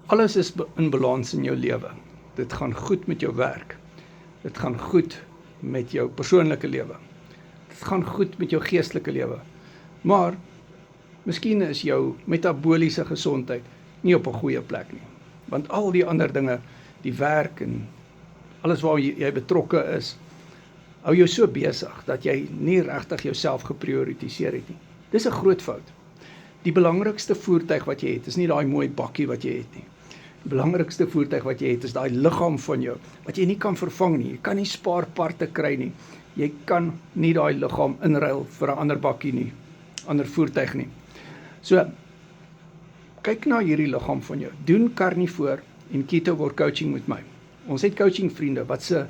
Alles is in balans in jou lewe. Dit gaan goed met jou werk. Dit gaan goed met jou persoonlike lewe. Dit gaan goed met jou geestelike lewe. Maar, miskien is jou metaboliese gesondheid nie op 'n goeie plek nie. Want al die ander dinge, die werk en alles waar jy betrokke is, hou jou so besig dat jy nie regtig jouself geprioritiseer het nie. Dis 'n groot fout. Die belangrikste voertuig wat jy het, is nie daai mooi bakkie wat jy het nie. Die belangrikste voertuig wat jy het, is daai liggaam van jou, wat jy nie kan vervang nie. Jy kan nie spaarparte kry nie. Jy kan nie daai liggaam inruil vir 'n ander bakkie nie, ander voertuig nie. So, kyk na hierdie liggaam van jou. Doen Carnivore en Keto coaching met my. Ons het coaching vriende wat se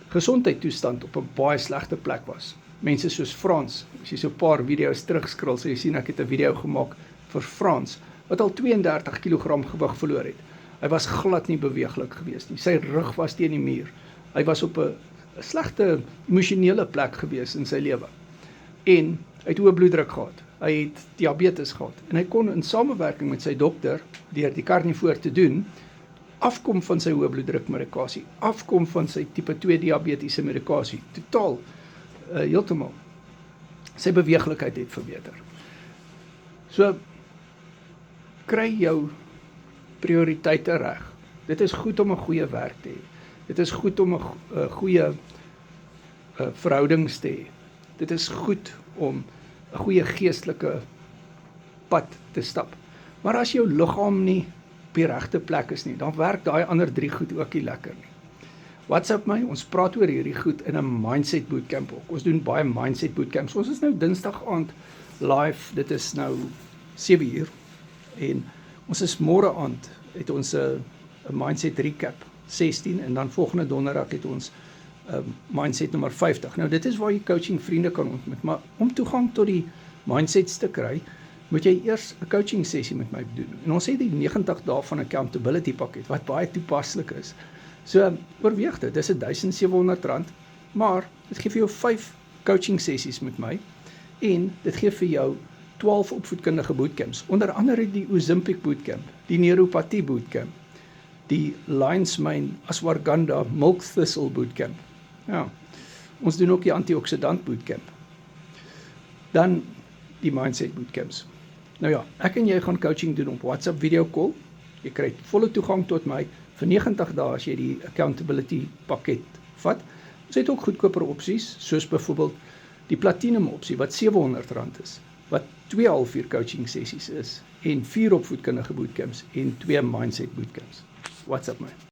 gesondheidstoestand op 'n baie slegte plek was. Mense soos Frans, as jy so 'n paar video's terugskrol, sal jy sien ek het 'n video gemaak vir Frans, wat al 32 kg gewig verloor het. Hy was glad nie beweeglik geweest nie. Sy rug was teen die muur. Hy was op 'n slegte emosionele plek geweest in sy lewe. En hy het hoë bloeddruk gehad. Hy het diabetes gehad. En hy kon in samewerking met sy dokter, deur die Carnivore te doen, afkom van sy hoë bloeddruk medikasie, afkom van sy tipe 2 diabetiese medikasie, totaal, heeltemal. Sy beweeglikheid het verbeter. So, kry jou prioriteite reg. Dit is goed om 'n goeie werk te hê. Dit is goed om 'n goeie verhoudings te hê. Dit is goed om 'n goeie geestelike pad te stap. Maar as jou liggaam nie op die regte plek is nie, dan werk daai ander 3 goed ook nie lekker nie. WhatsApp my, ons praat oor hierdie goed in 'n mindset bootcamp ook. Ons doen baie mindset bootcamps. Ons is nou Dinsdag aand live, dit is nou 7:00 en ons is môre aand het ons 'n mindset recap 16 en dan volgende donderdag het ons mindset nommer 50. Nou dit is waar jy coaching vriende kan ontmoet, maar om toegang tot die mindsets te kry, moet jy eers 'n coaching sessie met my doen. En ons het die 90 dae van accountability pakket wat baie toepaslik is. So oorweeg dit, dis R1,700, maar dit gee vir jou 5 coaching sessies met my en dit gee vir jou 12 opvoedkundige bootcamps, onder andere die Ozempic bootcamp, die neuropathie bootcamp, die Lion's Mane Ashwagandha Milk Thistle bootcamp. Ja, ons doen ook die antioxidant bootcamp. Dan die mindset bootcamps. Nou ja, ek en jy gaan coaching doen op WhatsApp video call. Jy kry volle toegang tot my vir 90 dae as jy die accountability pakket vat. Ons het ook goedkoper opsies, soos byvoorbeeld die platinum opsie wat R700 is, wat 2 halfuur coaching sessies is en 4 opvoedkundige bootcamps en 2 mindset bootcamps. WhatsApp my.